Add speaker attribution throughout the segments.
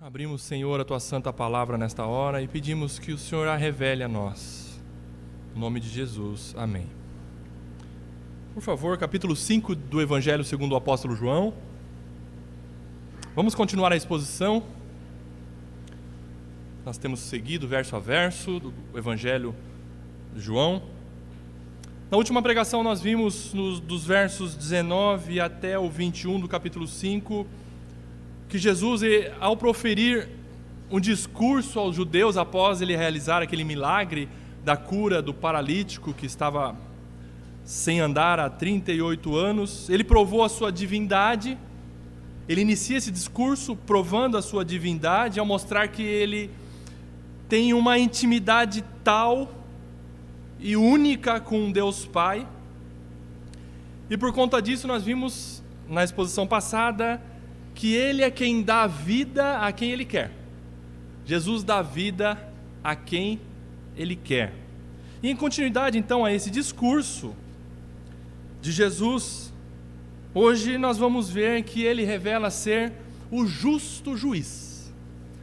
Speaker 1: Abrimos, Senhor, a Tua santa palavra nesta hora e pedimos que o Senhor a revele a nós. Em nome de Jesus, amém. Por favor, capítulo 5 do Evangelho segundo o apóstolo João. Vamos continuar a exposição. Nós temos seguido verso a verso do Evangelho de João. Na última pregação nós vimos dos versos 19 até o 21 do capítulo 5, que Jesus, ao proferir um discurso aos judeus após ele realizar aquele milagre da cura do paralítico que estava sem andar há 38 anos, ele provou a sua divindade. Ele inicia esse discurso provando a sua divindade ao mostrar que ele tem uma intimidade tal e única com Deus Pai. E por conta disso nós vimos na exposição passada que ele é quem dá vida a quem ele quer. Jesus dá vida a quem ele quer. E em continuidade então a esse discurso de Jesus, hoje nós vamos ver que ele revela ser o justo juiz.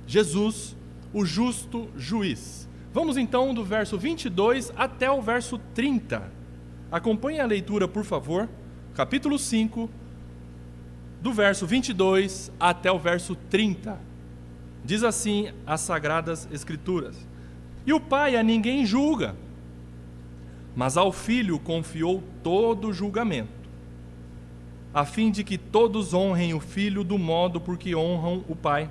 Speaker 1: Jesus, o justo juiz. Vamos então do verso 22 até o verso 30. Acompanhe a leitura, por favor. Capítulo 5, do verso 22 até o verso 30. Diz assim as Sagradas Escrituras: E o Pai a ninguém julga, mas ao Filho confiou todo o julgamento, a fim de que todos honrem o Filho do modo por que honram o Pai.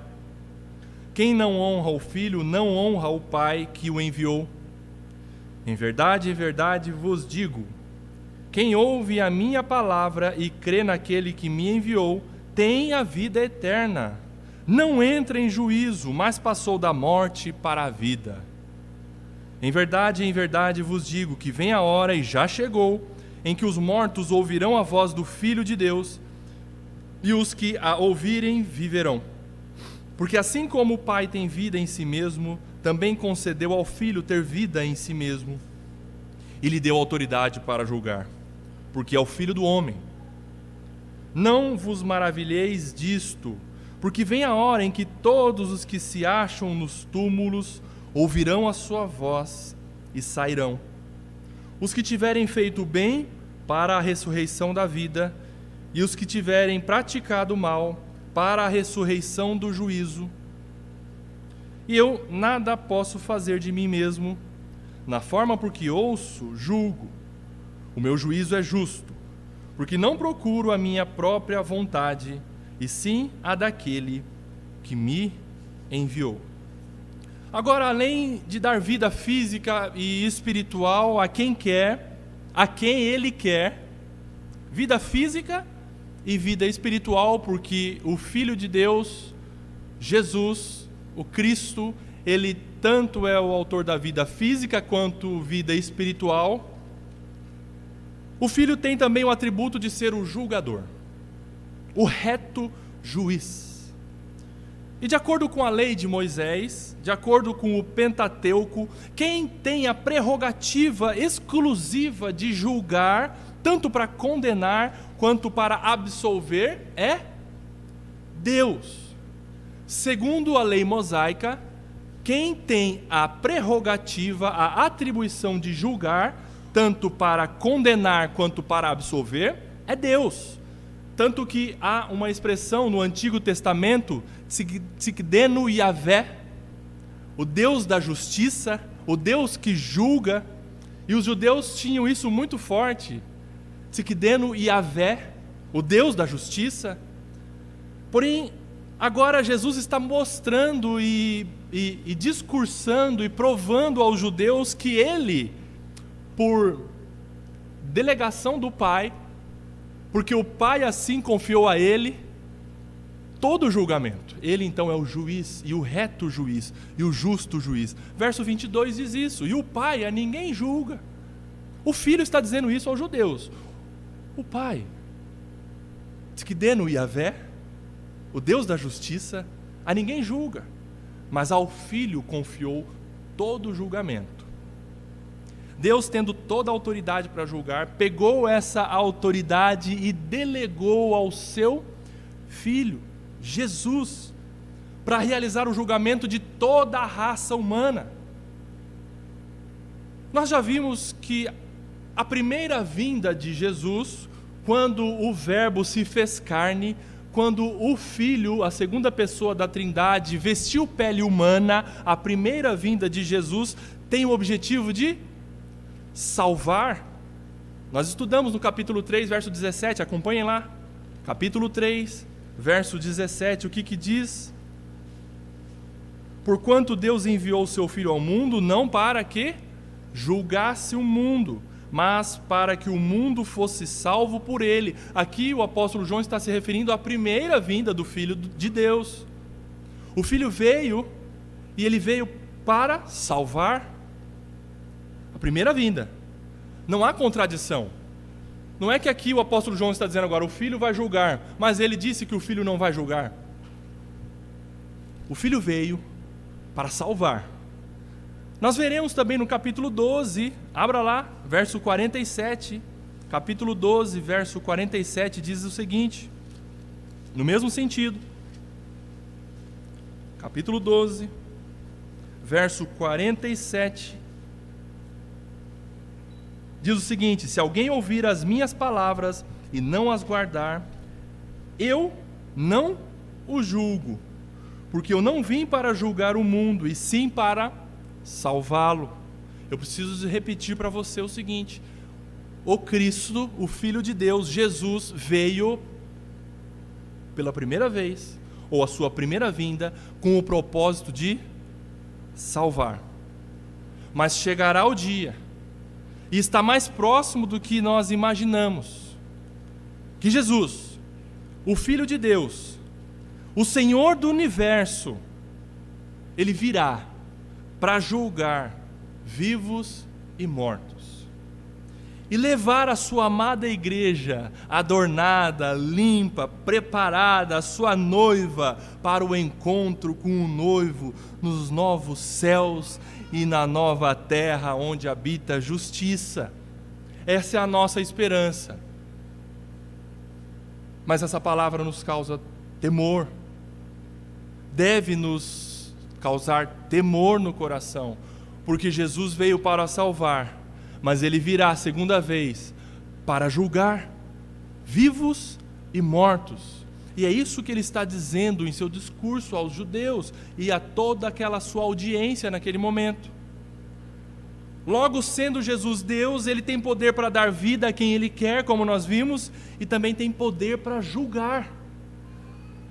Speaker 1: Quem não honra o Filho, não honra o Pai que o enviou. Em verdade vos digo, quem ouve a minha palavra e crê naquele que me enviou, tem a vida eterna. Não entra em juízo, mas passou da morte para a vida. Em verdade vos digo que vem a hora, e já chegou, em que os mortos ouvirão a voz do Filho de Deus, e os que a ouvirem viverão. Porque assim como o Pai tem vida em si mesmo, também concedeu ao Filho ter vida em si mesmo, e lhe deu autoridade para julgar, porque é o Filho do homem. Não vos maravilheis disto, porque vem a hora em que todos os que se acham nos túmulos ouvirão a sua voz e sairão. Os que tiverem feito o bem para a ressurreição da vida, e os que tiverem praticado o mal para a ressurreição do juízo. E eu nada posso fazer de mim mesmo, na forma por que ouço, julgo. O meu juízo é justo, porque não procuro a minha própria vontade, e sim a daquele que me enviou. Agora, além de dar vida física e espiritual a quem quer, a quem ele quer, vida física e vida espiritual, porque o Filho de Deus, Jesus, o Cristo, ele tanto é o autor da vida física quanto vida espiritual. O Filho tem também o atributo de ser o julgador, o reto juiz. E de acordo com a lei de Moisés, de acordo com o Pentateuco, quem tem a prerrogativa exclusiva de julgar, tanto para condenar quanto para absolver, é Deus. Segundo a lei mosaica, quem tem a prerrogativa, a atribuição de julgar, tanto para condenar quanto para absolver, é Deus. Tanto que há uma expressão no Antigo Testamento, Tzidkenu Yahvé, o Deus da justiça, o Deus que julga, e os judeus tinham isso muito forte, Tzidkenu Yahvé, o Deus da justiça. Porém, agora Jesus está mostrando e discursando e provando aos judeus que ele, por delegação do Pai, porque o Pai assim confiou a ele todo o julgamento. Ele então é o juiz, e o reto juiz, e o justo juiz. Verso 22 diz isso: e o Pai a ninguém julga. O Filho está dizendo isso aos judeus. O Pai, Tzidkenu Yahvé, o Deus da justiça, a ninguém julga, mas ao Filho confiou todo o julgamento. Deus, tendo toda a autoridade para julgar, pegou essa autoridade e delegou ao seu Filho, Jesus, para realizar o julgamento de toda a raça humana. Nós já vimos que a primeira vinda de Jesus, quando o Verbo se fez carne, quando o Filho, a segunda pessoa da Trindade, vestiu pele humana, a primeira vinda de Jesus tem o objetivo de salvar. Nós estudamos no capítulo 3, verso 17, acompanhem lá. Capítulo 3, verso 17, o que diz? Porquanto Deus enviou o seu Filho ao mundo, não para que julgasse o mundo, mas para que o mundo fosse salvo por ele. Aqui o apóstolo João está se referindo à primeira vinda do Filho de Deus. O Filho veio, e ele veio para salvar. A primeira vinda. Não há contradição. Não é que aqui o apóstolo João está dizendo agora, o Filho vai julgar, mas ele disse que o Filho não vai julgar. O Filho veio para salvar. Nós veremos também no capítulo 12, abra lá, verso 47, capítulo 12, verso 47, diz o seguinte, no mesmo sentido, capítulo 12, verso 47, diz o seguinte: se alguém ouvir as minhas palavras e não as guardar, eu não o julgo, porque eu não vim para julgar o mundo, e sim para salvá-lo. Eu preciso repetir para você o seguinte: o Cristo, o Filho de Deus, Jesus, veio pela primeira vez, ou a sua primeira vinda, com o propósito de salvar. Mas chegará o dia, e está mais próximo do que nós imaginamos, que Jesus, o Filho de Deus, o Senhor do universo, ele virá para julgar vivos e mortos, e levar a sua amada igreja, adornada, limpa, preparada, a sua noiva, para o encontro com o noivo, nos novos céus e na nova terra, onde habita a justiça. Essa é a nossa esperança. Mas essa palavra nos causa temor, deve nos causar temor no coração, porque Jesus veio para salvar, mas ele virá a segunda vez para julgar vivos e mortos. E é isso que ele está dizendo em seu discurso aos judeus e a toda aquela sua audiência naquele momento. Logo, sendo Jesus Deus, ele tem poder para dar vida a quem ele quer, como nós vimos, e também tem poder para julgar.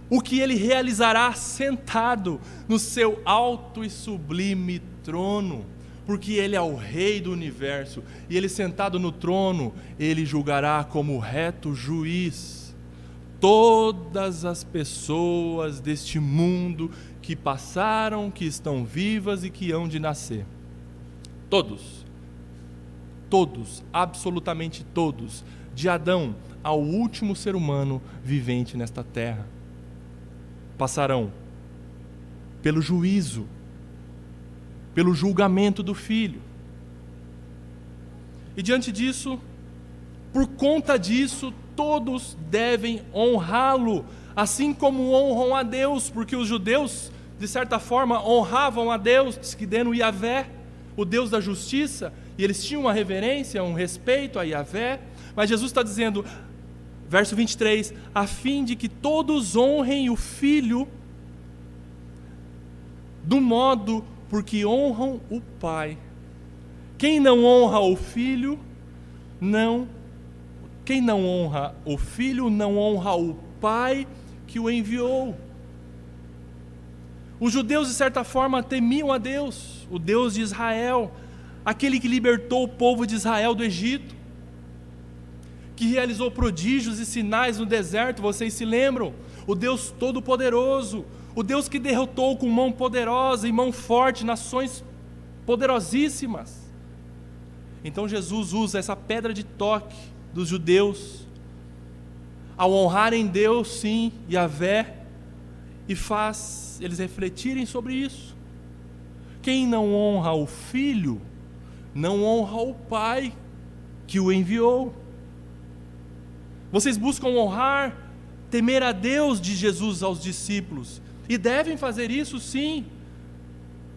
Speaker 1: O que ele realizará sentado no seu alto e sublime trono, porque ele é o rei do universo, e ele sentado no trono, ele julgará como reto juiz todas as pessoas deste mundo que passaram, que estão vivas e que hão de nascer. Todos, absolutamente todos, de Adão ao último ser humano vivente nesta terra, passarão pelo juízo, pelo julgamento do Filho. E diante disso, por conta disso, todos devem honrá-lo, assim como honram a Deus, porque os judeus, de certa forma, honravam a Deus, Tzidkenu Yahvé, o Deus da justiça, e eles tinham uma reverência, um respeito a Yahvé, mas Jesus está dizendo, verso 23, a fim de que todos honrem o Filho do modo porque honram o Pai. Quem não honra o Filho, quem não honra o Filho, não honra o Pai que o enviou. Os judeus, de certa forma, temiam a Deus, o Deus de Israel, aquele que libertou o povo de Israel do Egito, que realizou prodígios e sinais no deserto, vocês se lembram? O Deus Todo-Poderoso, o Deus que derrotou com mão poderosa e mão forte nações poderosíssimas. Então Jesus usa essa pedra de toque dos judeus, ao honrarem Deus, sim, Yahvé, e faz eles refletirem sobre isso. Quem não honra o Filho, não honra o Pai que o enviou. Vocês buscam honrar, temer a Deus de Jesus aos discípulos, e devem fazer isso sim,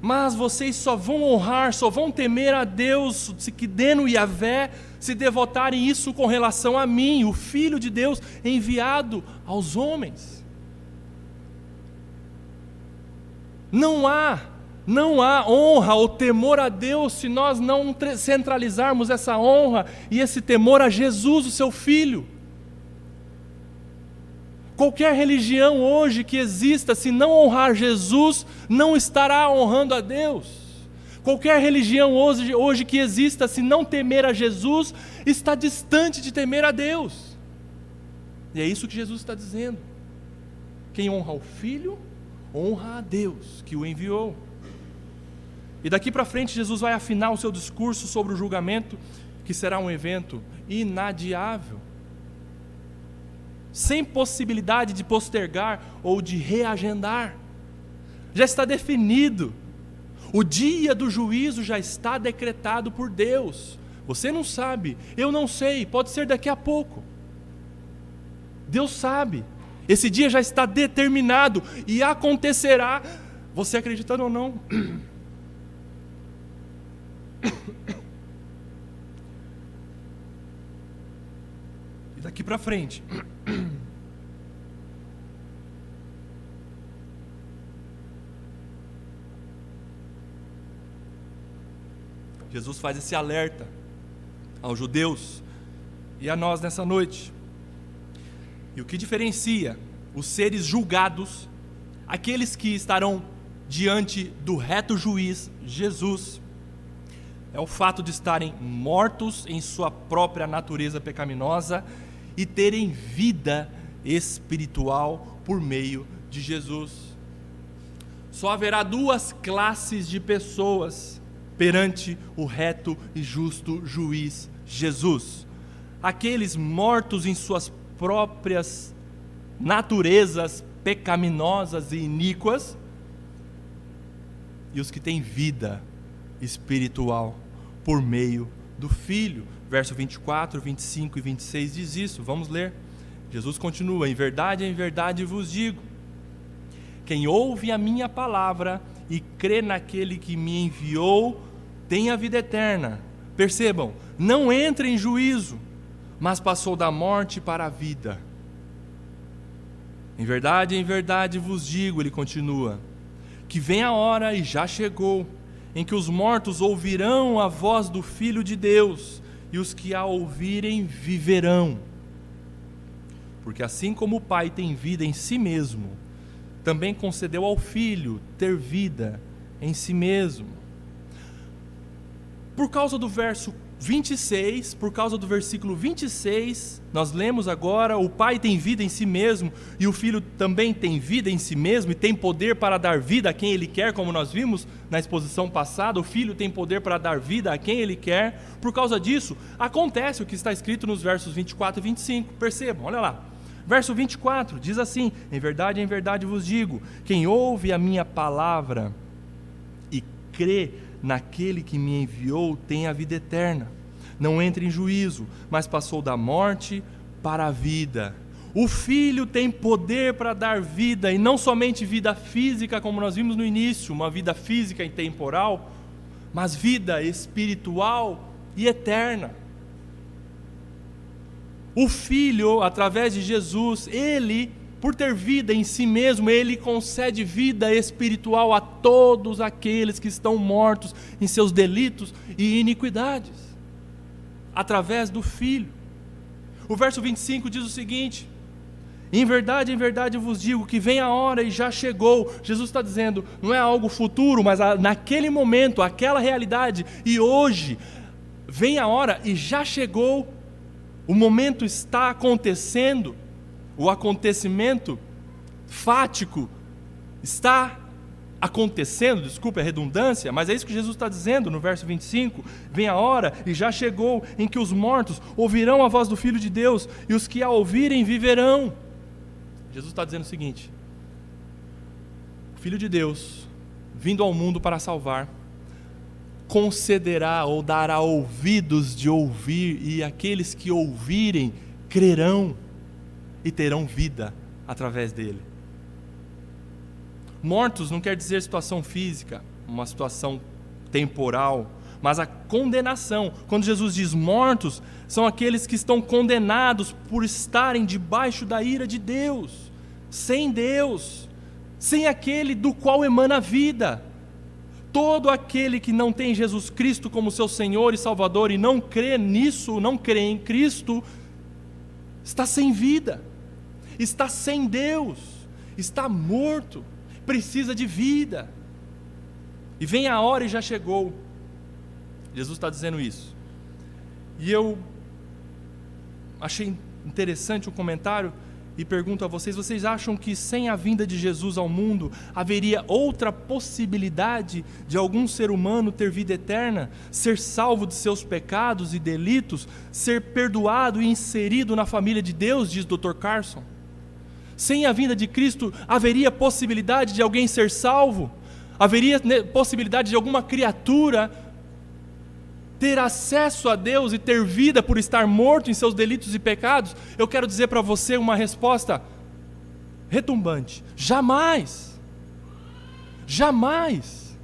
Speaker 1: mas vocês só vão honrar, só vão temer a Deus, Tsidkenu Yahvé, se devotarem isso com relação a mim, o Filho de Deus enviado aos homens. Não há honra ou temor a Deus se nós não centralizarmos essa honra e esse temor a Jesus, o seu Filho. Qualquer religião hoje que exista, se não honrar Jesus, não estará honrando a Deus. Qualquer religião hoje que exista, se não temer a Jesus, está distante de temer a Deus. E é isso que Jesus está dizendo. Quem honra o Filho, honra a Deus que o enviou. E daqui para frente Jesus vai afinar o seu discurso sobre o julgamento, que será um evento inadiável, sem possibilidade de postergar ou de reagendar. Já está definido. O dia do juízo já está decretado por Deus. Você não sabe, eu não sei, pode ser daqui a pouco. Deus sabe. Esse dia já está determinado e acontecerá, você acreditando ou não. E daqui para frente, Jesus faz esse alerta aos judeus e a nós nessa noite. E o que diferencia os seres julgados, aqueles que estarão diante do reto juiz, Jesus, é o fato de estarem mortos em sua própria natureza pecaminosa e terem vida espiritual por meio de Jesus. Só haverá duas classes de pessoas perante o reto e justo juiz Jesus: aqueles mortos em suas próprias naturezas pecaminosas e iníquas, e os que têm vida espiritual por meio do Filho. Verso 24, 25 e 26 diz isso. Vamos ler. Jesus continua: em verdade vos digo, quem ouve a minha palavra e crê naquele que me enviou, tem a vida eterna. Percebam, não entra em juízo, mas passou da morte para a vida. Em verdade vos digo, ele continua, que vem a hora, e já chegou, em que os mortos ouvirão a voz do Filho de Deus, e os que a ouvirem viverão. Porque assim como o Pai tem vida em si mesmo, também concedeu ao Filho ter vida em si mesmo. Por causa do verso 26, por causa do versículo 26, nós lemos agora: o Pai tem vida em si mesmo, e o Filho também tem vida em si mesmo, e tem poder para dar vida a quem Ele quer, como nós vimos na exposição passada. O Filho tem poder para dar vida a quem Ele quer. Por causa disso, acontece o que está escrito nos versos 24 e 25, percebam, olha lá. Verso 24 diz assim: em verdade vos digo, quem ouve a minha palavra e crê naquele que me enviou tem a vida eterna. Não entra em juízo, mas passou da morte para a vida. O Filho tem poder para dar vida, e não somente vida física, como nós vimos no início, uma vida física e temporal, mas vida espiritual e eterna. O Filho, através de Jesus, Ele, por ter vida em si mesmo, Ele concede vida espiritual a todos aqueles que estão mortos em seus delitos e iniquidades, através do Filho. O verso 25 diz o seguinte: em verdade vos digo que vem a hora e já chegou. Jesus está dizendo, não é algo futuro, mas naquele momento, aquela realidade, e hoje, vem a hora e já chegou. O momento está acontecendo, o acontecimento fático está acontecendo, desculpe a redundância, mas é isso que Jesus está dizendo no verso 25: vem a hora e já chegou em que os mortos ouvirão a voz do Filho de Deus, e os que a ouvirem viverão. Jesus está dizendo o seguinte: o Filho de Deus, vindo ao mundo para salvar, concederá ou dará ouvidos de ouvir, e aqueles que ouvirem crerão e terão vida através dele. Mortos não quer dizer situação física, uma situação temporal, mas a condenação. Quando Jesus diz mortos, são aqueles que estão condenados por estarem debaixo da ira de Deus, sem aquele do qual emana a vida. Todo aquele que não tem Jesus Cristo como seu Senhor e Salvador e não crê nisso, não crê em Cristo, está sem vida, está sem Deus, está morto, precisa de vida. E vem a hora e já chegou. Jesus está dizendo isso. E eu achei interessante o comentário e pergunto a vocês: vocês acham que sem a vinda de Jesus ao mundo haveria outra possibilidade de algum ser humano ter vida eterna, ser salvo de seus pecados e delitos, ser perdoado e inserido na família de Deus, diz Dr. Carson? Sem a vinda de Cristo haveria possibilidade de alguém ser salvo? Haveria possibilidade de alguma criatura ter acesso a Deus e ter vida por estar morto em seus delitos e pecados? Eu quero dizer para você uma resposta retumbante: jamais, jamais,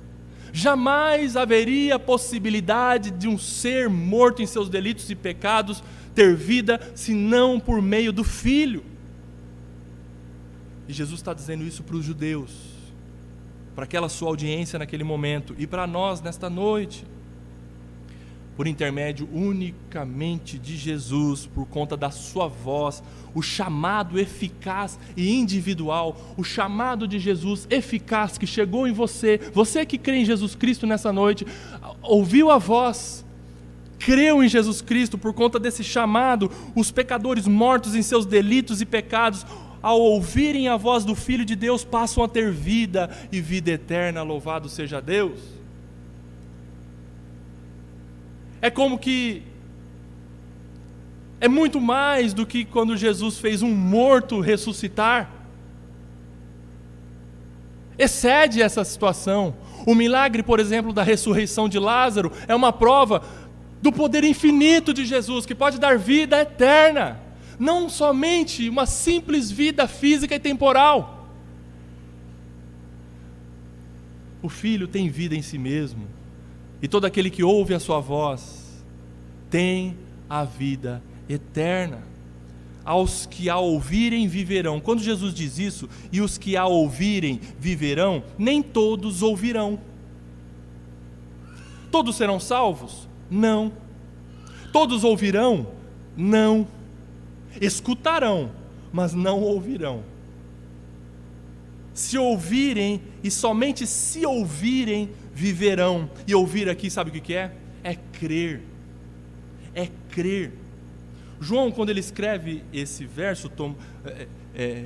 Speaker 1: jamais haveria possibilidade de um ser morto em seus delitos e pecados ter vida, senão por meio do Filho. E Jesus está dizendo isso para os judeus, para aquela sua audiência naquele momento, e para nós nesta noite. Por intermédio unicamente de Jesus, por conta da sua voz, o chamado eficaz e individual, o chamado de Jesus eficaz que chegou em você, você que crê em Jesus Cristo nessa noite, ouviu a voz, creu em Jesus Cristo, por conta desse chamado, os pecadores mortos em seus delitos e pecados, ao ouvirem a voz do Filho de Deus, passam a ter vida e vida eterna, louvado seja Deus. É como que é muito mais do que quando Jesus fez um morto ressuscitar. Excede essa situação. O milagre, por exemplo, da ressurreição de Lázaro é uma prova do poder infinito de Jesus, que pode dar vida eterna, não somente uma simples vida física e temporal. O Filho tem vida em si mesmo, e todo aquele que ouve a sua voz tem a vida eterna. Aos que a ouvirem viverão. Quando Jesus diz isso, e os que a ouvirem viverão, nem todos ouvirão. Todos serão salvos? Não. Todos ouvirão? Não. Escutarão, mas não ouvirão. Se ouvirem, e somente se ouvirem, viverão. E ouvir aqui, sabe o que é? É crer. É crer. João, quando ele escreve esse verso,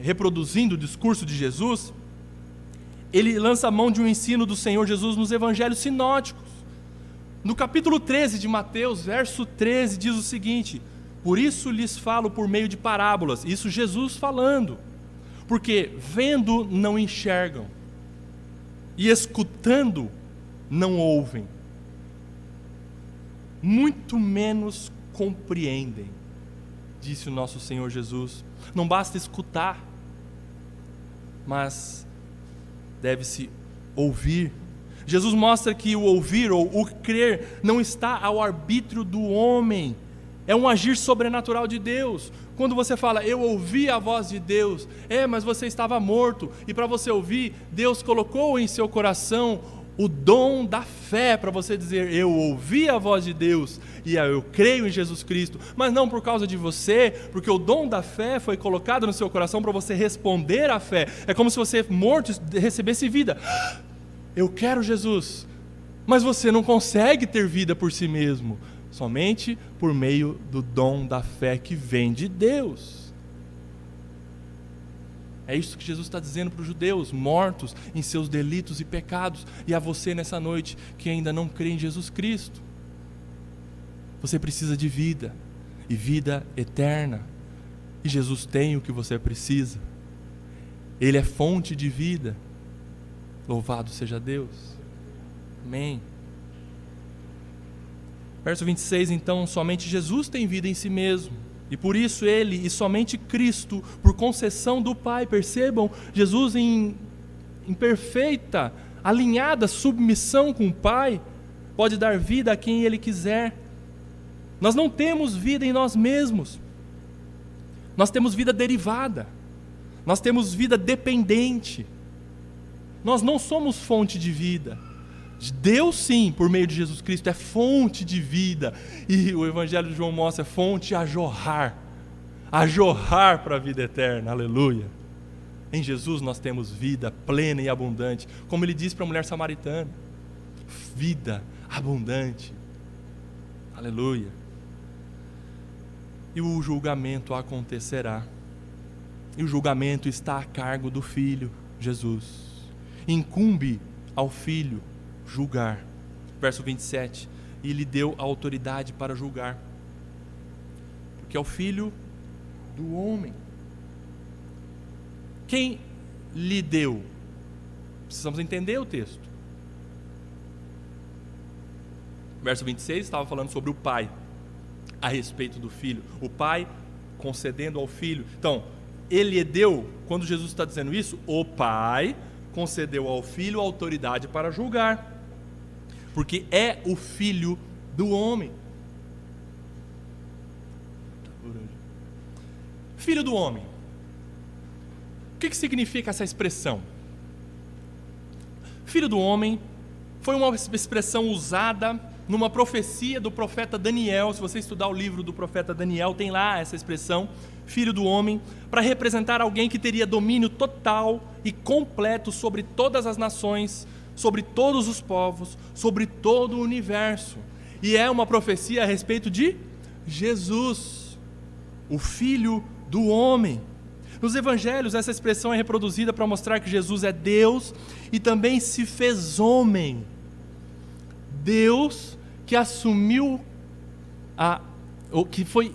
Speaker 1: reproduzindo o discurso de Jesus, ele lança a mão de um ensino do Senhor Jesus nos evangelhos sinóticos. No capítulo 13 de Mateus, verso 13, diz o seguinte: por isso lhes falo por meio de parábolas. Isso Jesus falando. Porque vendo não enxergam, e escutando não ouvem, muito menos compreendem, disse o nosso Senhor Jesus. Não basta escutar, mas deve-se ouvir. Jesus mostra que o ouvir ou o crer não está ao arbítrio do homem, é um agir sobrenatural de Deus. Quando você fala, eu ouvi a voz de Deus, mas você estava morto, e para você ouvir, Deus colocou em seu coração o dom da fé, para você dizer, eu ouvi a voz de Deus, e eu creio em Jesus Cristo, mas não por causa de você, porque o dom da fé foi colocado no seu coração para você responder à fé. É como se você morto recebesse vida. Eu quero Jesus, mas você não consegue ter vida por si mesmo, somente por meio do dom da fé que vem de Deus. É isso que Jesus está dizendo para os judeus, mortos em seus delitos e pecados, e a você nessa noite que ainda não crê em Jesus Cristo. Você precisa de vida, e vida eterna, e Jesus tem o que você precisa. Ele é fonte de vida. Louvado seja Deus. Amém. Verso 26, então, somente Jesus tem vida em si mesmo, e por isso Ele, e somente Cristo, por concessão do Pai, percebam, Jesus em em perfeita, alinhada submissão com o Pai, pode dar vida a quem Ele quiser. Nós não temos vida em nós mesmos. Nós temos vida derivada. Nós temos vida dependente. Nós não somos fonte de vida. Deus sim, por meio de Jesus Cristo, é fonte de vida. E o Evangelho de João mostra fonte a jorrar para a vida eterna, aleluia. Em Jesus nós temos vida plena e abundante, como ele disse para a mulher samaritana, vida abundante, aleluia. E o julgamento acontecerá, e o julgamento está a cargo do Filho, Jesus. Incumbe ao Filho julgar. Verso 27, e lhe deu a autoridade para julgar, porque é o Filho do homem. Quem lhe deu? Precisamos entender o texto. Verso 26 estava falando sobre o Pai, a respeito do Filho. O Pai concedendo ao Filho. Então, ele lhe deu, quando Jesus está dizendo isso, o Pai concedeu ao Filho a autoridade para julgar, porque é o Filho do homem. Filho do homem. O que significa essa expressão? Filho do homem foi uma expressão usada numa profecia do profeta Daniel. Se você estudar o livro do profeta Daniel, tem lá essa expressão, filho do homem, para representar alguém que teria domínio total e completo sobre todas as nações, sobre todos os povos, sobre todo o universo. E é uma profecia a respeito de Jesus, o Filho do homem. Nos evangelhos essa expressão é reproduzida para mostrar que Jesus é Deus e também se fez homem. Deus que assumiu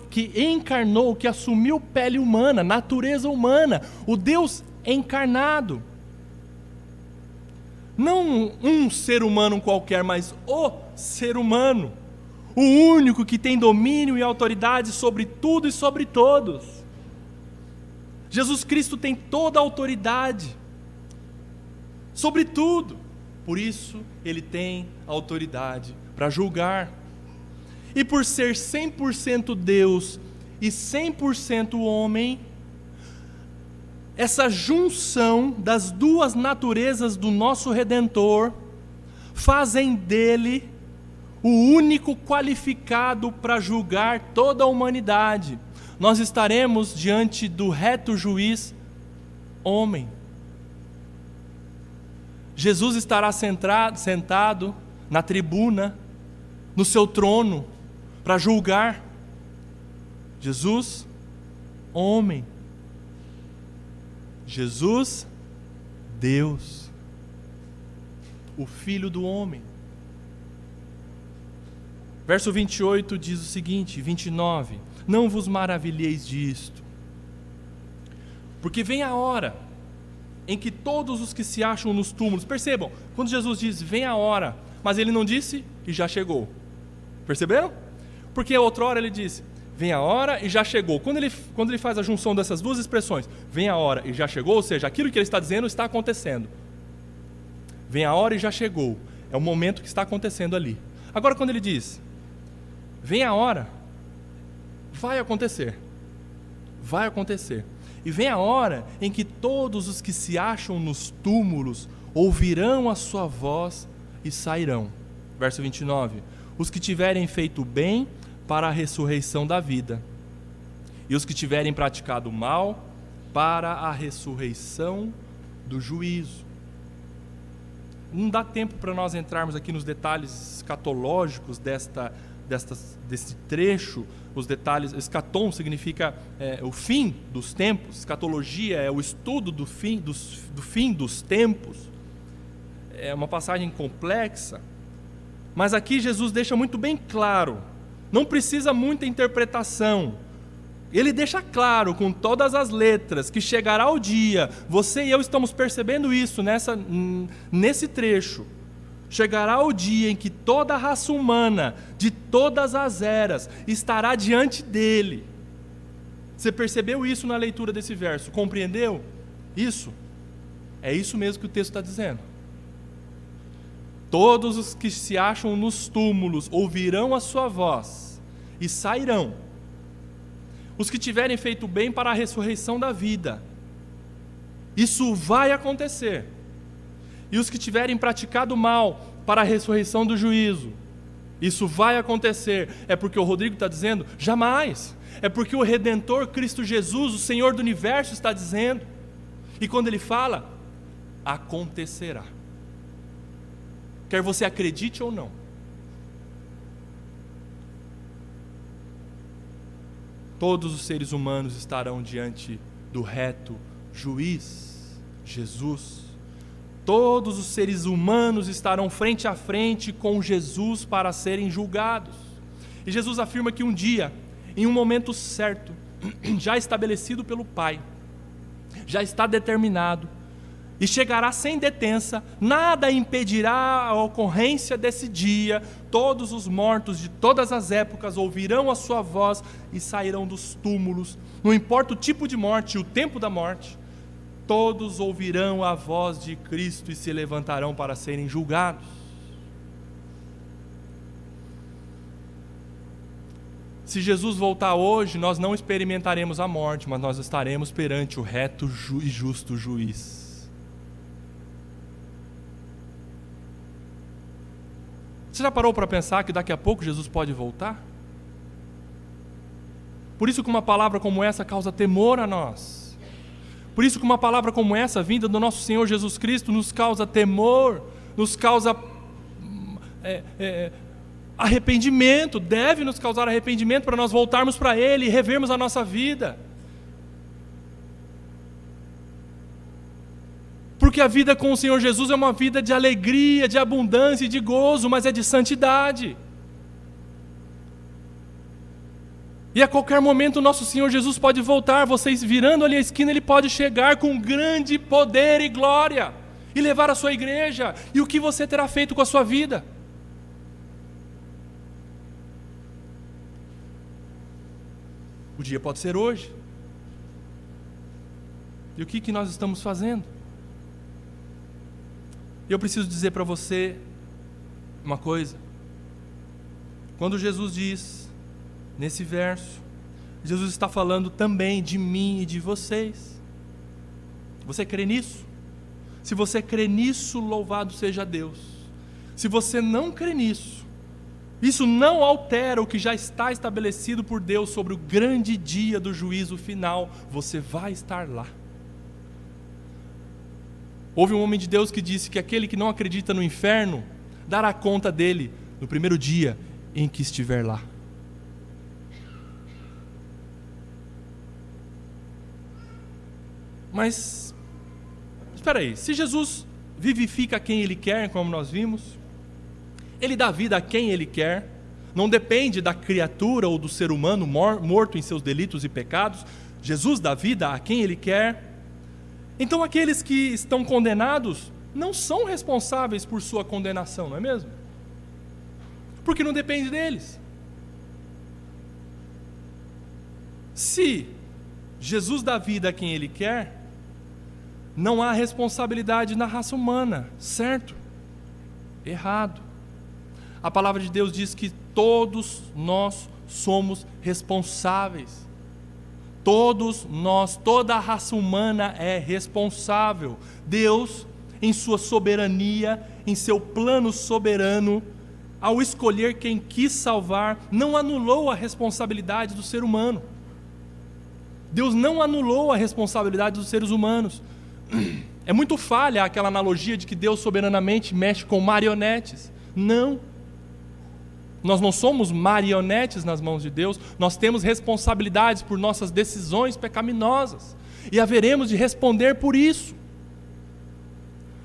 Speaker 1: que encarnou, que assumiu pele humana, natureza humana, o Deus encarnado. Não um ser humano qualquer, mas o ser humano, o único que tem domínio e autoridade sobre tudo e sobre todos. Jesus Cristo tem toda a autoridade sobre tudo, por isso ele tem autoridade para julgar. E por ser 100% Deus e 100% homem, essa junção das duas naturezas do nosso Redentor fazem dele o único qualificado para julgar toda a humanidade. Nós estaremos diante do reto juiz homem. Jesus estará sentado na tribuna, no seu trono, para julgar. Jesus, homem. Jesus, Deus, o Filho do homem. Verso 28 diz o seguinte, 29, não vos maravilheis disto, porque vem a hora em que todos os que se acham nos túmulos, percebam, quando Jesus diz vem a hora, mas ele não disse e já chegou, perceberam? Porque a outra hora ele disse vem a hora e já chegou. Quando ele faz a junção dessas duas expressões, vem a hora e já chegou, ou seja, aquilo que ele está dizendo está acontecendo. Vem a hora e já chegou, é o momento que está acontecendo ali. Agora quando ele diz vem a hora, vai acontecer. Vai acontecer. E vem a hora em que todos os que se acham nos túmulos ouvirão a sua voz e sairão. Verso 29. Os que tiverem feito bem para a ressurreição da vida, e os que tiverem praticado mal para a ressurreição do juízo. Não dá tempo para nós entrarmos aqui nos detalhes escatológicos desse trecho. Os detalhes, escatom significa o fim dos tempos, escatologia é o estudo do fim dos tempos. É uma passagem complexa, mas aqui Jesus deixa muito bem claro, não precisa muita interpretação, ele deixa claro com todas as letras que chegará o dia, você e eu estamos percebendo isso nesse trecho, chegará o dia em que toda a raça humana, de todas as eras, estará diante dele. Você percebeu isso na leitura desse verso? Compreendeu isso? É isso mesmo que o texto está dizendo. Todos os que se acham nos túmulos ouvirão a sua voz e sairão. Os que tiverem feito bem para a ressurreição da vida. Isso vai acontecer. E os que tiverem praticado mal para a ressurreição do juízo. Isso vai acontecer. É porque o Rodrigo está dizendo? Jamais. É porque o Redentor Cristo Jesus, o Senhor do Universo, está dizendo. E quando Ele fala, acontecerá. Quer você acredite ou não. Todos os seres humanos estarão diante do reto juiz, Jesus. Todos os seres humanos estarão frente a frente com Jesus para serem julgados. E Jesus afirma que um dia, em um momento certo, já estabelecido pelo Pai, já está determinado, e chegará sem detença, nada impedirá a ocorrência desse dia. Todos os mortos de todas as épocas ouvirão a sua voz e sairão dos túmulos. Não importa o tipo de morte e o tempo da morte, todos ouvirão a voz de Cristo e se levantarão para serem julgados. Se Jesus voltar hoje, nós não experimentaremos a morte, mas nós estaremos perante o reto e justo juiz. Você já parou para pensar que daqui a pouco Jesus pode voltar? Por isso que uma palavra como essa causa temor a nós. Por isso que uma palavra como essa, vinda do nosso Senhor Jesus Cristo, nos causa temor, nos causa arrependimento, deve nos causar arrependimento para nós voltarmos para Ele e revermos a nossa vida. Porque a vida com o Senhor Jesus é uma vida de alegria, de abundância e de gozo, mas é de santidade. E a qualquer momento o nosso Senhor Jesus pode voltar, vocês virando ali a esquina, Ele pode chegar com grande poder e glória, e levar a sua igreja, e o que você terá feito com a sua vida? O dia pode ser hoje. E o que nós estamos fazendo? Eu preciso dizer para você uma coisa. Quando Jesus diz, nesse verso, Jesus está falando também de mim e de vocês. Você crê nisso? Se você crê nisso, louvado seja Deus. Se você não crê nisso, isso não altera o que já está estabelecido por Deus sobre o grande dia do juízo final. Você vai estar lá. Houve um homem de Deus que disse que aquele que não acredita no inferno dará conta dele no primeiro dia em que estiver lá. Mas, espera aí, se Jesus vivifica quem Ele quer, como nós vimos, Ele dá vida a quem Ele quer, não depende da criatura ou do ser humano morto em seus delitos e pecados, Jesus dá vida a quem Ele quer. Então aqueles que estão condenados não são responsáveis por sua condenação, não é mesmo? Porque não depende deles. Se Jesus dá vida a quem Ele quer, não há responsabilidade na raça humana, certo? Errado. A palavra de Deus diz que todos nós somos responsáveis. Todos nós, toda a raça humana é responsável. Deus, em sua soberania, em seu plano soberano, ao escolher quem quis salvar, não anulou a responsabilidade do ser humano. Deus não anulou a responsabilidade dos seres humanos. É muito falha aquela analogia de que Deus soberanamente mexe com marionetes. Não. Nós não somos marionetes nas mãos de Deus, nós temos responsabilidades por nossas decisões pecaminosas e haveremos de responder por isso.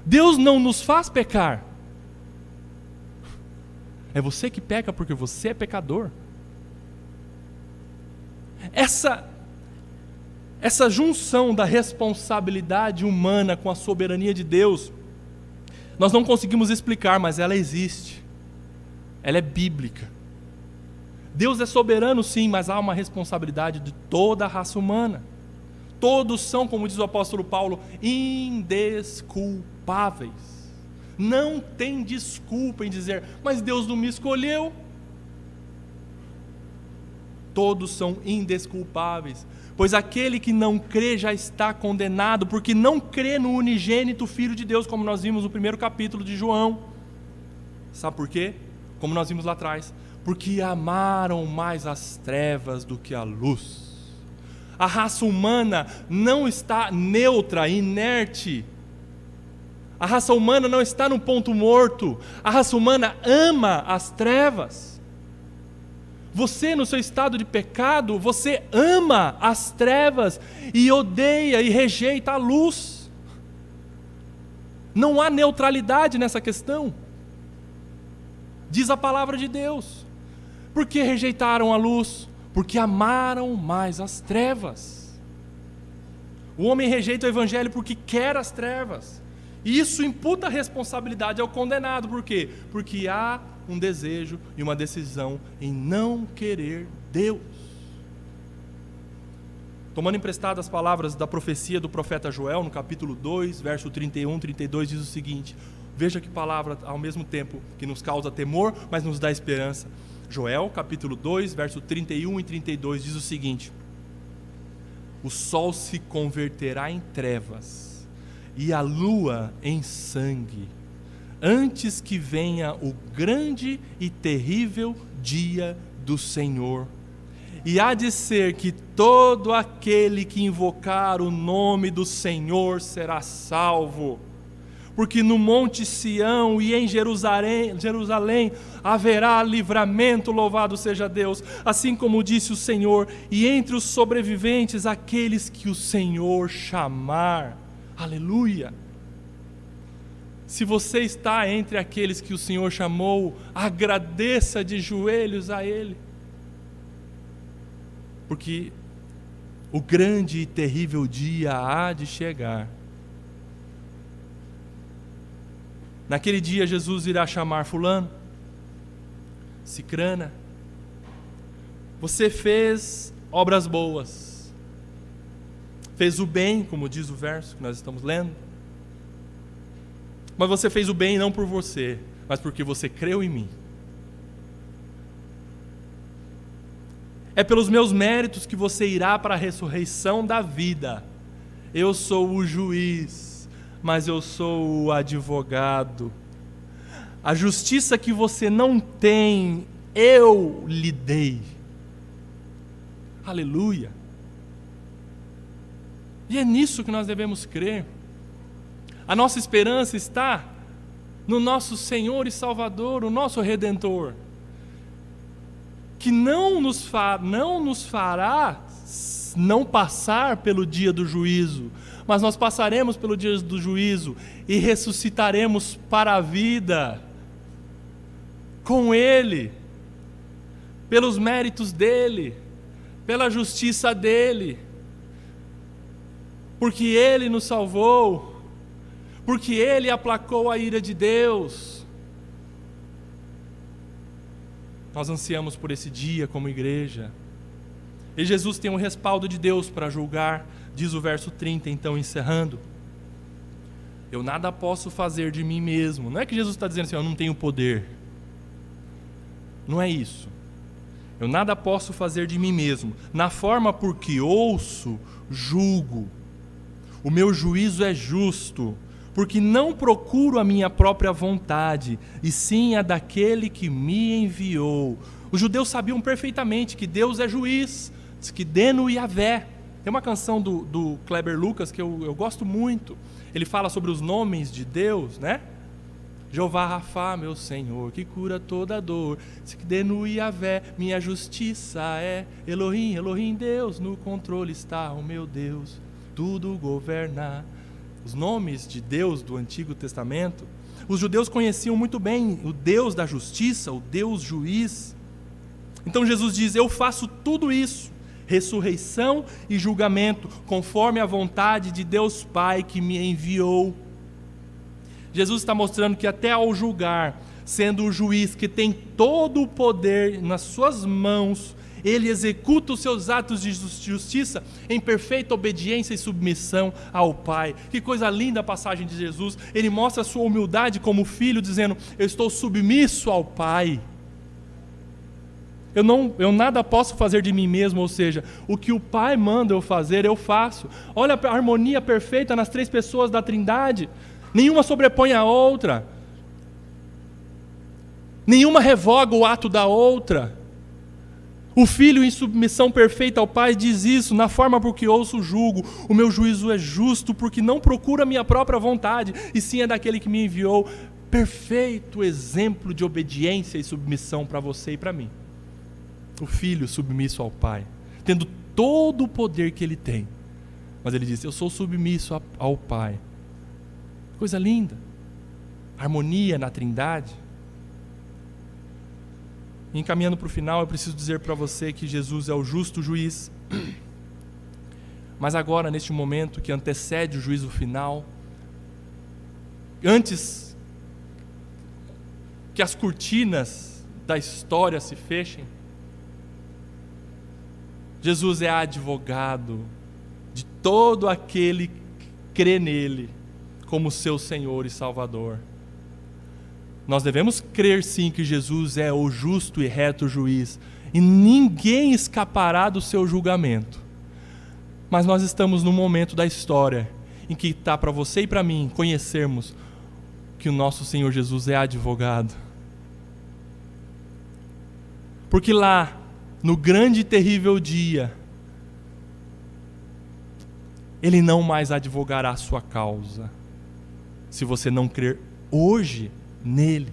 Speaker 1: Deus não nos faz pecar. É você que peca porque você é pecador. Essa junção da responsabilidade humana com a soberania de Deus, nós não conseguimos explicar, mas ela existe. Ela é bíblica. Deus é soberano sim, mas há uma responsabilidade de toda a raça humana. Todos são, como diz o apóstolo Paulo, indesculpáveis. Não tem desculpa em dizer, mas Deus não me escolheu. Todos são indesculpáveis, pois aquele que não crê já está condenado, porque não crê no unigênito Filho de Deus, como nós vimos no primeiro capítulo de João. Sabe por quê? Como nós vimos lá atrás, porque amaram mais as trevas do que a luz. A raça humana não está neutra, inerte. A raça humana não está no ponto morto. A raça humana ama as trevas. Você, no seu estado de pecado, você ama as trevas e odeia e rejeita a luz. Não há neutralidade nessa questão. Diz a palavra de Deus. Por que rejeitaram a luz? Porque amaram mais as trevas. O homem rejeita o evangelho porque quer as trevas. E isso imputa a responsabilidade ao condenado. Por quê? Porque há um desejo e uma decisão em não querer Deus. Tomando emprestadas as palavras da profecia do profeta Joel, no capítulo 2, verso 31, 32, diz o seguinte: veja que palavra ao mesmo tempo que nos causa temor, mas nos dá esperança. Joel, capítulo 2, verso 31 e 32, diz o seguinte: o sol se converterá em trevas e a lua em sangue, antes que venha o grande e terrível dia do Senhor. E há de ser que todo aquele que invocar o nome do Senhor será salvo. Porque no monte Sião e em Jerusalém haverá livramento, louvado seja Deus, assim como disse o Senhor, e entre os sobreviventes aqueles que o Senhor chamar. Aleluia! Se você está entre aqueles que o Senhor chamou, agradeça de joelhos a Ele. Porque o grande e terrível dia há de chegar. Naquele dia Jesus irá chamar fulano, cicrana. Você fez obras boas. Fez o bem, como diz o verso que nós estamos lendo. Mas você fez o bem não por você, mas porque você creu em mim. É pelos meus méritos que você irá para a ressurreição da vida. Eu sou o juiz, mas eu sou o advogado. A justiça que você não tem, eu lhe dei. Aleluia! E é nisso que nós devemos crer. A nossa esperança está no nosso Senhor e Salvador, o nosso Redentor, que não nos fará não passar pelo dia do juízo, mas nós passaremos pelo dia do juízo e ressuscitaremos para a vida com Ele, pelos méritos dEle, pela justiça dEle, porque Ele nos salvou, porque Ele aplacou a ira de Deus. Nós ansiamos por esse dia como igreja. E Jesus tem um respaldo de Deus para julgar, diz o verso 30, então encerrando. Eu nada posso fazer de mim mesmo. Não é que Jesus está dizendo assim, eu não tenho poder. Não é isso. Eu nada posso fazer de mim mesmo. Na forma por que ouço, julgo. O meu juízo é justo, porque não procuro a minha própria vontade, e sim a daquele que me enviou. Os judeus sabiam perfeitamente que Deus é juiz, Tzidkenu Yahvé. Tem uma canção do Kleber Lucas que eu gosto muito. Ele fala sobre os nomes de Deus, né? Jeová Rafá, meu Senhor, que cura toda dor. Tzidkenu Yahvé, minha justiça é. Elohim, Elohim, Deus, no controle está o meu Deus. Tudo governa. Os nomes de Deus do Antigo Testamento, os judeus conheciam muito bem o Deus da justiça, o Deus juiz. Então Jesus diz, eu faço tudo isso, ressurreição e julgamento, conforme a vontade de Deus Pai que me enviou. Jesus está mostrando que até ao julgar, sendo o juiz que tem todo o poder nas suas mãos, Ele executa os seus atos de justiça em perfeita obediência e submissão ao Pai. Que coisa linda a passagem de Jesus. Ele mostra a sua humildade como filho, dizendo: eu estou submisso ao Pai. Eu nada posso fazer de mim mesmo, ou seja, o que o Pai manda eu fazer, eu faço. Olha a harmonia perfeita nas três pessoas da Trindade. Nenhuma sobrepõe a outra. Nenhuma revoga o ato da outra. O Filho, em submissão perfeita ao Pai, diz isso: na forma por que ouço o jugo, o meu juízo é justo, porque não procura a minha própria vontade, e sim a daquele que me enviou. Perfeito exemplo de obediência e submissão para você e para mim. O Filho submisso ao Pai, tendo todo o poder que Ele tem. Mas Ele diz: eu sou submisso ao Pai. Coisa linda. Harmonia na Trindade. E encaminhando para o final, eu preciso dizer para você que Jesus é o justo juiz. Mas agora, neste momento que antecede o juízo final, antes que as cortinas da história se fechem, Jesus é advogado de todo aquele que crê nele como seu Senhor e Salvador. Nós devemos crer sim que Jesus é o justo e reto juiz, e ninguém escapará do seu julgamento. Mas nós estamos num momento da história em que está para você e para mim conhecermos que o nosso Senhor Jesus é advogado. Porque lá, no grande e terrível dia, Ele não mais advogará a sua causa, se você não crer hoje nele.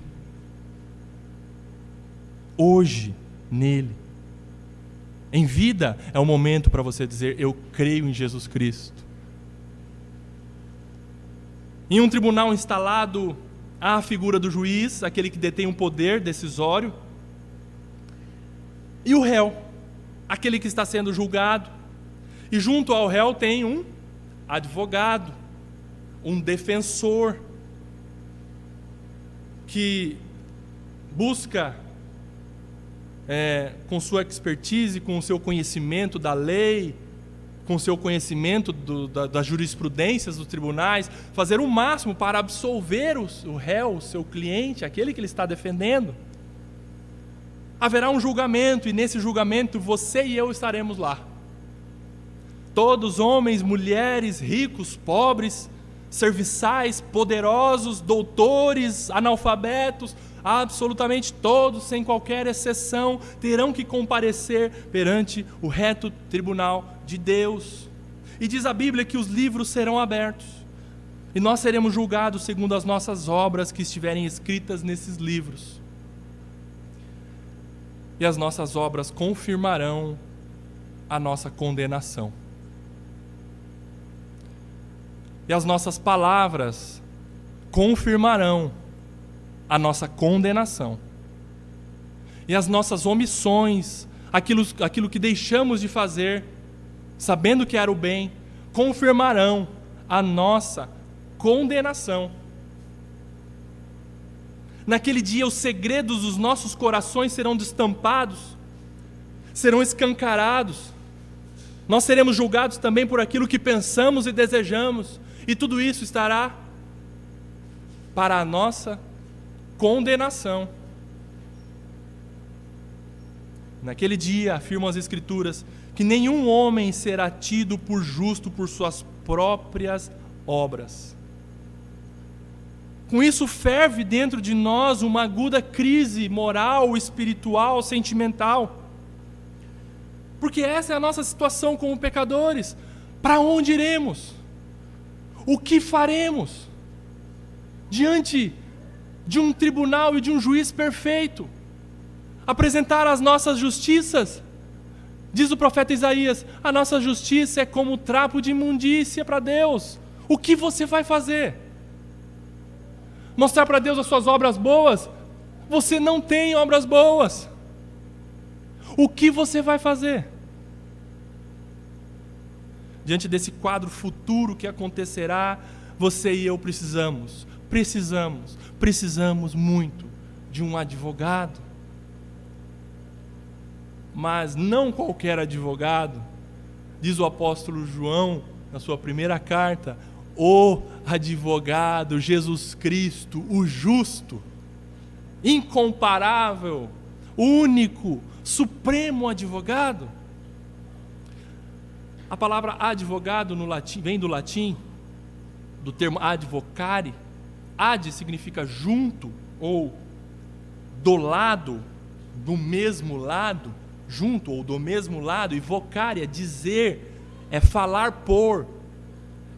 Speaker 1: Hoje nele. Em vida é o momento para você dizer: eu creio em Jesus Cristo. Em um tribunal instalado, há a figura do juiz, aquele que detém um poder decisório, e o réu, aquele que está sendo julgado. E junto ao réu tem um advogado, um defensor, que busca, com sua expertise, com o seu conhecimento da lei, com o seu conhecimento das jurisprudências dos tribunais, fazer o máximo para absolver o réu, o seu cliente, aquele que ele está defendendo. Haverá um julgamento, e nesse julgamento você e eu estaremos lá. Todos, homens, mulheres, ricos, pobres, serviçais, poderosos, doutores, analfabetos, absolutamente todos, sem qualquer exceção, terão que comparecer perante o reto tribunal de Deus. E diz a Bíblia que os livros serão abertos, e nós seremos julgados segundo as nossas obras que estiverem escritas nesses livros. E as nossas obras confirmarão a nossa condenação. E as nossas palavras confirmarão a nossa condenação. E as nossas omissões, aquilo que deixamos de fazer, sabendo que era o bem, confirmarão a nossa condenação. Naquele dia, os segredos dos nossos corações serão destampados, serão escancarados. Nós seremos julgados também por aquilo que pensamos e desejamos. E tudo isso estará para a nossa condenação. Naquele dia, afirmam as Escrituras, que nenhum homem será tido por justo por suas próprias obras. Com isso ferve dentro de nós uma aguda crise moral, espiritual, sentimental. Porque essa é a nossa situação como pecadores. Para onde iremos? O que faremos diante de um tribunal e de um juiz perfeito? Apresentar as nossas justiças? Diz o profeta Isaías: a nossa justiça é como trapo de imundícia para Deus. O que você vai fazer? Mostrar para Deus as suas obras boas? Você não tem obras boas. O que você vai fazer? Diante desse quadro futuro que acontecerá, você e eu precisamos muito de um advogado. mas não qualquer advogado. Diz o apóstolo João na sua primeira carta: o advogado Jesus Cristo, o justo, incomparável, único, supremo advogado. A palavra advogado no latim, vem do latim, do termo advocare. Ad significa junto ou do lado, do mesmo lado, junto ou do mesmo lado, e vocare é dizer, é falar por,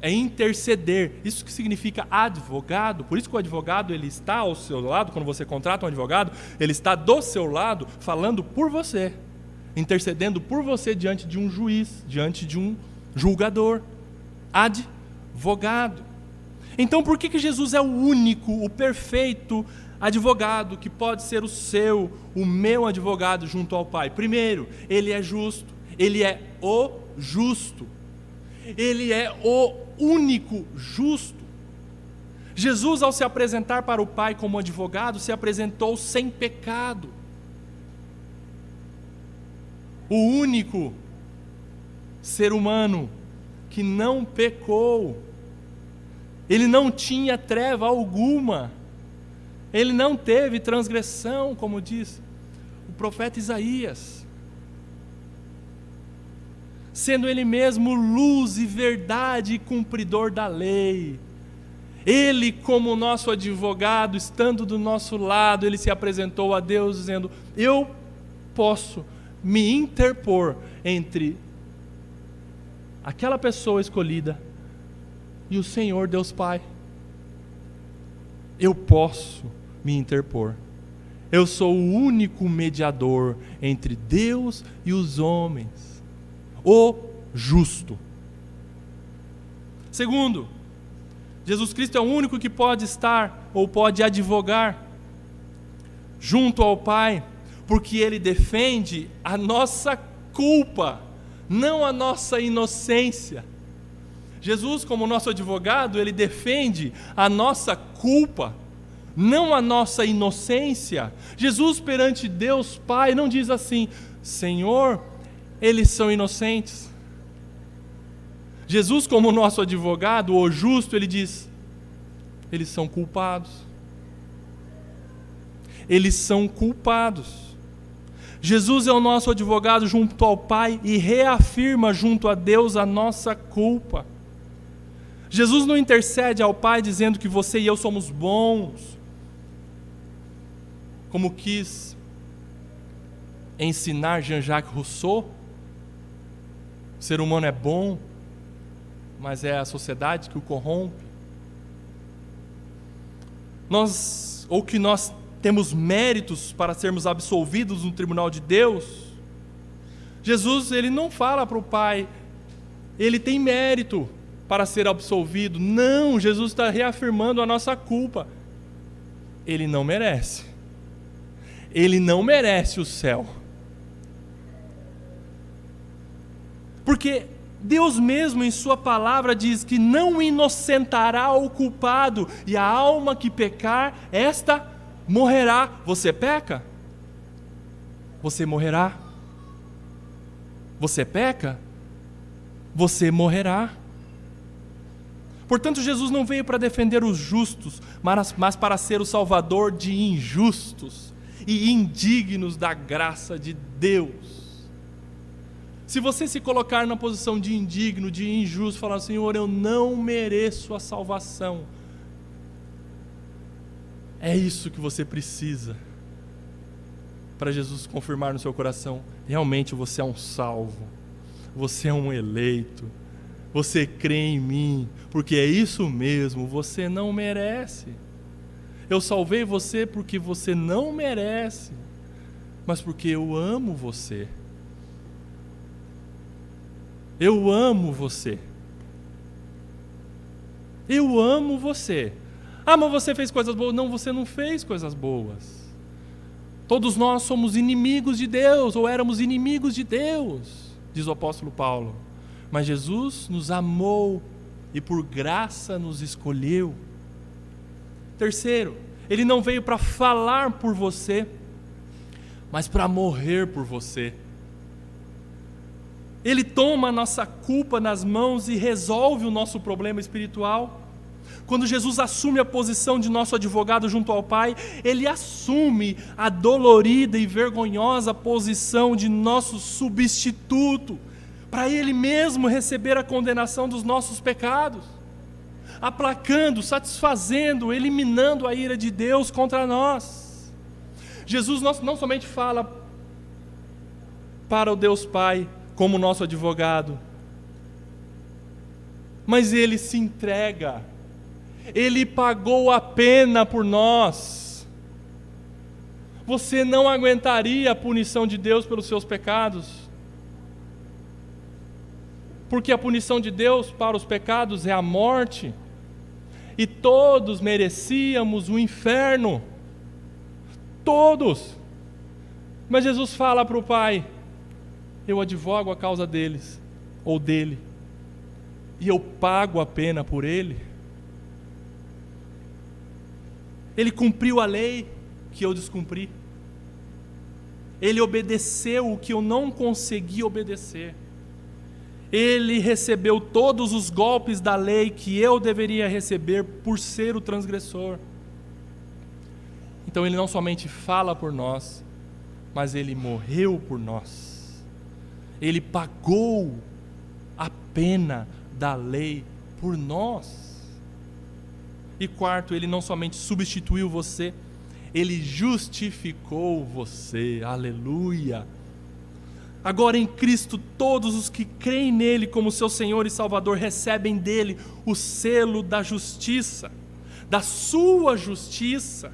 Speaker 1: é interceder. Isso que significa advogado. Por isso que o advogado, ele está ao seu lado. Quando você contrata um advogado, ele está do seu lado, falando por você, intercedendo por você diante de um juiz, diante de um julgador. Advogado. Então por que Jesus é o único, o perfeito advogado que pode ser o meu advogado junto ao Pai? Primeiro, ele é justo, ele é o justo, ele é o único justo. Jesus, ao se apresentar para o Pai como advogado, se apresentou sem pecado. O único ser humano que não pecou. Ele não tinha treva alguma. Ele não teve transgressão, como diz o profeta Isaías. Sendo ele mesmo luz e verdade e cumpridor da lei. Ele, como nosso advogado, estando do nosso lado, ele se apresentou a Deus dizendo: eu posso me interpor entre aquela pessoa escolhida e o Senhor Deus Pai. Eu posso me interpor. Eu sou o único mediador entre Deus e os homens, o justo. Segundo, Jesus Cristo é o único que pode estar ou pode advogar junto ao Pai, porque Ele defende a nossa culpa, não a nossa inocência. Jesus, como nosso advogado, Ele defende a nossa culpa, não a nossa inocência. Jesus perante Deus Pai não diz assim: Senhor, eles são inocentes. Jesus, como nosso advogado, o justo, Ele diz: eles são culpados. Eles são culpados. Jesus é o nosso advogado junto ao Pai e reafirma junto a Deus a nossa culpa. Jesus não intercede ao Pai dizendo que você e eu somos bons, como quis ensinar Jean-Jacques Rousseau. O ser humano é bom, mas é a sociedade que o corrompe. Ou que nós temos méritos para sermos absolvidos no tribunal de Deus. Jesus, ele não fala para o Pai, ele tem mérito para ser absolvido. Não, Jesus está reafirmando a nossa culpa. Ele não merece. Ele não merece o céu. Porque Deus mesmo em sua palavra diz que não inocentará o culpado, e a alma que pecar, esta morrerá. Você peca? Você morrerá. Você peca? Você morrerá. Portanto, Jesus não veio para defender os justos, mas para ser o salvador de injustos e indignos da graça de Deus. Se você se colocar na posição de indigno, de injusto, falar: Senhor, eu não mereço a salvação, é isso que você precisa para Jesus confirmar no seu coração: realmente você é um salvo, você é um eleito, você crê em mim, porque é isso mesmo, você não merece. Eu salvei você porque você não merece, mas porque eu amo você. Eu amo você. Eu amo você. Ah, mas você fez coisas boas. Não, você não fez coisas boas. Todos nós somos inimigos de Deus, ou éramos inimigos de Deus, diz o apóstolo Paulo. Mas Jesus nos amou e por graça nos escolheu. Terceiro, Ele não veio para falar por você, mas para morrer por você. Ele toma a nossa culpa nas mãos e resolve o nosso problema espiritual. Quando Jesus assume a posição de nosso advogado junto ao Pai, Ele assume a dolorida e vergonhosa posição de nosso substituto, para Ele mesmo receber a condenação dos nossos pecados, aplacando, satisfazendo, eliminando a ira de Deus contra nós. Jesus não somente fala para o Deus Pai como nosso advogado, mas Ele se entrega. Ele pagou a pena por nós. Você não aguentaria a punição de Deus pelos seus pecados, porque a punição de Deus para os pecados é a morte, e todos merecíamos o inferno, todos. Mas Jesus fala para o Pai: eu advogo a causa deles, ou dele, e eu pago a pena por ele. Ele cumpriu a lei que eu descumpri. Ele obedeceu o que eu não consegui obedecer. Ele recebeu todos os golpes da lei que eu deveria receber por ser o transgressor. Então Ele não somente fala por nós, mas Ele morreu por nós. Ele pagou a pena da lei por nós. E quarto, Ele não somente substituiu você, Ele justificou você. Aleluia! Agora em Cristo, todos os que creem nele como seu Senhor e Salvador recebem dele o selo da justiça, da sua justiça,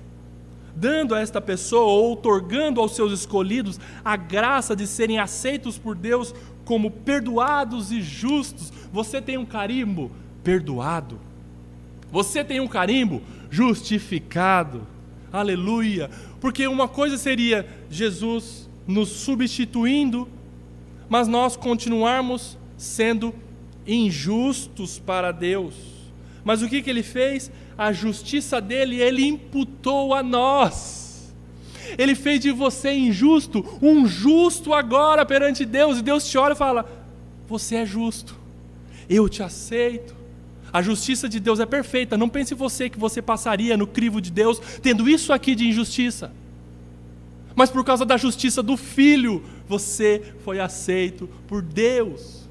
Speaker 1: dando a esta pessoa, ou outorgando aos seus escolhidos, a graça de serem aceitos por Deus como perdoados e justos. Você tem um carimbo? Perdoado. Você tem um carimbo? Justificado. Aleluia! Porque uma coisa seria Jesus nos substituindo, mas nós continuarmos sendo injustos para Deus. Mas o que Ele fez? A justiça dele, Ele imputou a nós. Ele fez de você injusto, um justo agora perante Deus. E Deus te olha e fala: você é justo, eu te aceito. A justiça de Deus é perfeita. Não pense você que você passaria no crivo de Deus tendo isso aqui de injustiça. Mas por causa da justiça do Filho, você foi aceito por Deus.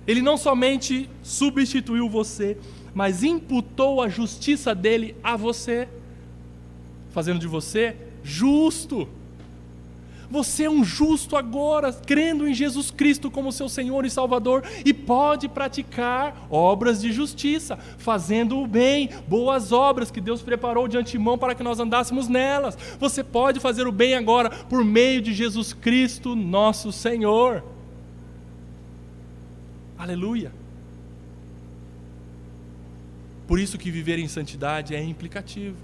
Speaker 1: Ele não somente substituiu você, mas imputou a justiça dele a você, fazendo de você justo. Você é um justo agora, crendo em Jesus Cristo como seu Senhor e Salvador, e pode praticar obras de justiça, fazendo o bem, boas obras que Deus preparou de antemão para que nós andássemos nelas. Você pode fazer o bem agora por meio de Jesus Cristo, nosso Senhor. Aleluia! Por isso que viver em santidade é implicativo.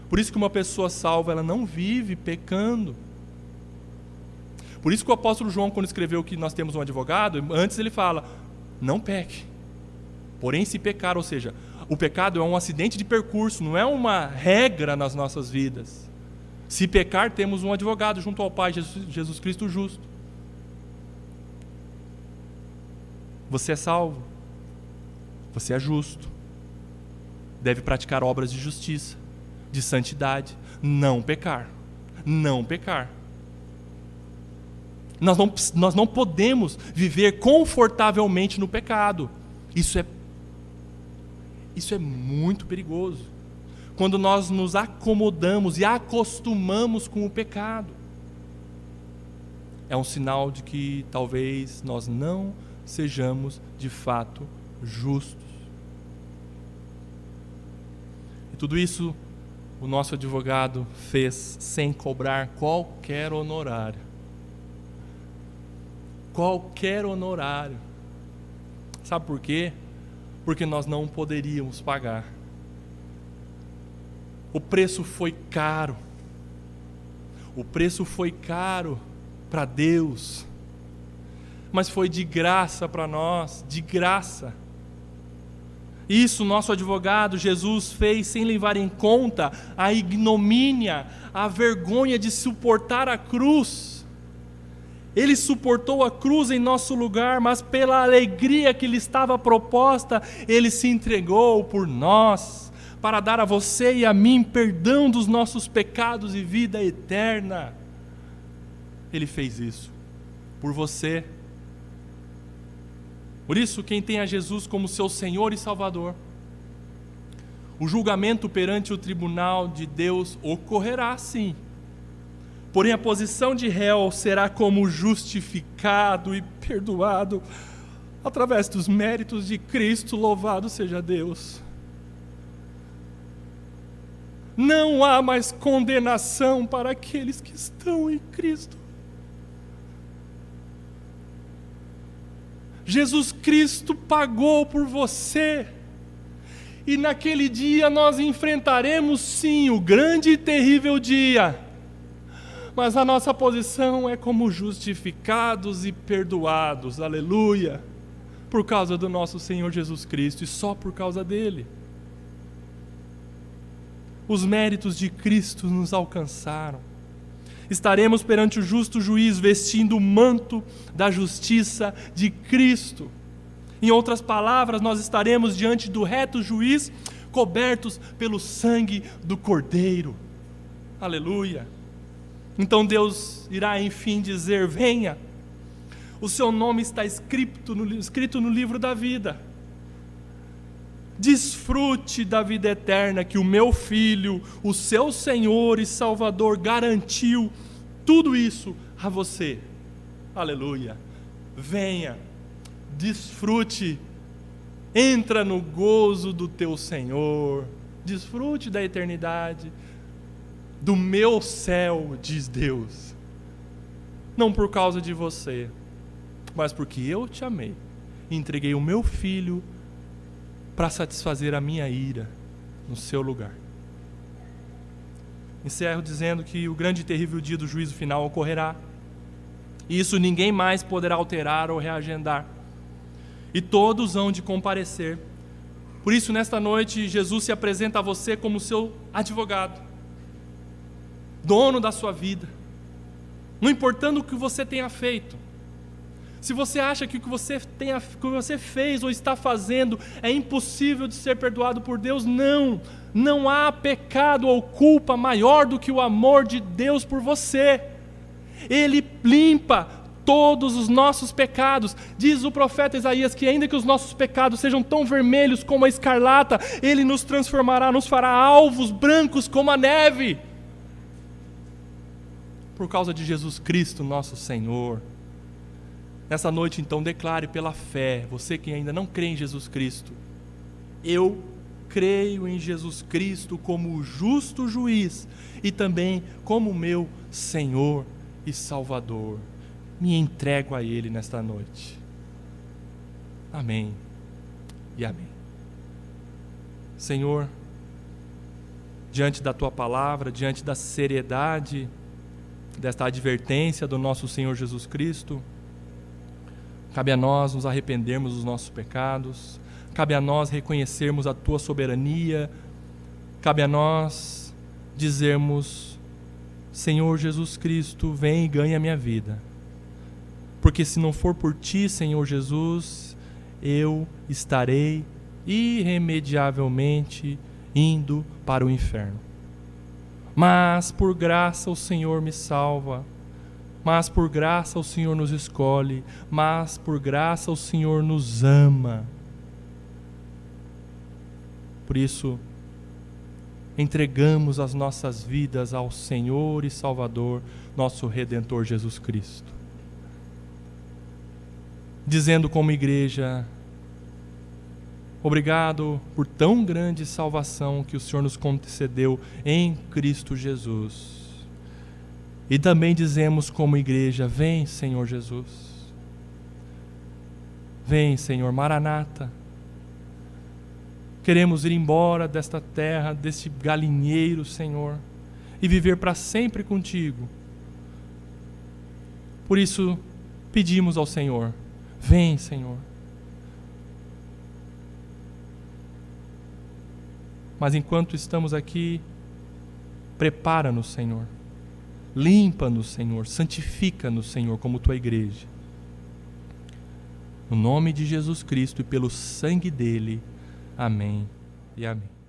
Speaker 1: Por isso que uma pessoa salva, ela não vive pecando. Por isso que o apóstolo João, quando escreveu que nós temos um advogado, antes ele fala: não peque, porém se pecar. Ou seja, o pecado é um acidente de percurso, não é uma regra nas nossas vidas. Se pecar, temos um advogado junto ao Pai, Jesus Cristo justo. Você é salvo, você é justo, deve praticar obras de justiça, de santidade, não pecar, não pecar. Nós não podemos viver confortavelmente no pecado. Isso é muito perigoso. Quando nós nos acomodamos e acostumamos com o pecado, é um sinal de que talvez nós não sejamos de fato justos. E tudo isso o nosso advogado fez sem cobrar qualquer honorário. Qualquer honorário. Sabe por quê? Porque nós não poderíamos pagar. O preço foi caro. O preço foi caro para Deus, mas foi de graça para nós, de graça. Isso nosso advogado Jesus fez sem levar em conta a ignomínia, a vergonha de suportar a cruz. Ele suportou a cruz em nosso lugar, mas pela alegria que lhe estava proposta, Ele se entregou por nós, para dar a você e a mim perdão dos nossos pecados e vida eterna. Ele fez isso por você. Por isso, quem tem a Jesus como seu Senhor e Salvador, o julgamento perante o tribunal de Deus ocorrerá sim. Porém, a posição de réu será como justificado e perdoado através dos méritos de Cristo, louvado seja Deus. Não há mais condenação para aqueles que estão em Cristo. Jesus Cristo pagou por você. E naquele dia nós enfrentaremos sim o grande e terrível dia. Mas a nossa posição é como justificados e perdoados, aleluia, por causa do nosso Senhor Jesus Cristo e só por causa dele. Os méritos de Cristo nos alcançaram. Estaremos perante o justo juiz vestindo o manto da justiça de Cristo. Em outras palavras, nós estaremos diante do reto juiz, cobertos pelo sangue do Cordeiro. Aleluia. Então Deus irá enfim dizer: venha, o seu nome está escrito no livro da vida. Desfrute da vida eterna que o meu Filho, o seu Senhor e Salvador, garantiu tudo isso a você. Aleluia. Venha, desfrute, entra no gozo do teu Senhor, desfrute da eternidade, do meu céu, diz Deus. Não por causa de você, mas porque eu te amei e entreguei o meu Filho para satisfazer a minha ira no seu lugar. Encerro dizendo que o grande e terrível dia do juízo final ocorrerá. E isso ninguém mais poderá alterar ou reagendar. E todos hão de comparecer. Por isso, nesta noite, Jesus se apresenta a você como seu advogado, dono da sua vida, não importando o que você tenha feito. Se você acha que o que você fez ou está fazendo é impossível de ser perdoado por Deus, não há pecado ou culpa maior do que o amor de Deus por você. Ele limpa todos os nossos pecados. Diz o profeta Isaías que ainda que os nossos pecados sejam tão vermelhos como a escarlata, Ele nos transformará, nos fará alvos brancos como a neve. Por causa de Jesus Cristo, nosso Senhor. Nessa noite, então, declare pela fé, você que ainda não crê em Jesus Cristo: eu creio em Jesus Cristo como o justo juiz e também como meu Senhor e Salvador. Me entrego a Ele nesta noite. Amém e amém. Senhor, diante da Tua palavra, diante da seriedade desta advertência do nosso Senhor Jesus Cristo, cabe a nós nos arrependermos dos nossos pecados, cabe a nós reconhecermos a Tua soberania, cabe a nós dizermos: Senhor Jesus Cristo, vem e ganha a minha vida. Porque se não for por Ti, Senhor Jesus, eu estarei irremediavelmente indo para o inferno. Mas por graça o Senhor me salva, mas por graça o Senhor nos escolhe, mas por graça o Senhor nos ama. Por isso, entregamos as nossas vidas ao Senhor e Salvador, nosso Redentor Jesus Cristo. Dizendo como igreja: obrigado por tão grande salvação que o Senhor nos concedeu em Cristo Jesus. E também dizemos como igreja: vem, Senhor Jesus. Vem, Senhor, Maranata. Queremos ir embora desta terra, deste galinheiro, Senhor, e viver para sempre contigo. Por isso, pedimos ao Senhor: vem, Senhor. Mas enquanto estamos aqui, prepara-nos, Senhor. Limpa-nos, Senhor, santifica-nos, Senhor, como tua igreja. No nome de Jesus Cristo e pelo sangue dele. Amém e amém.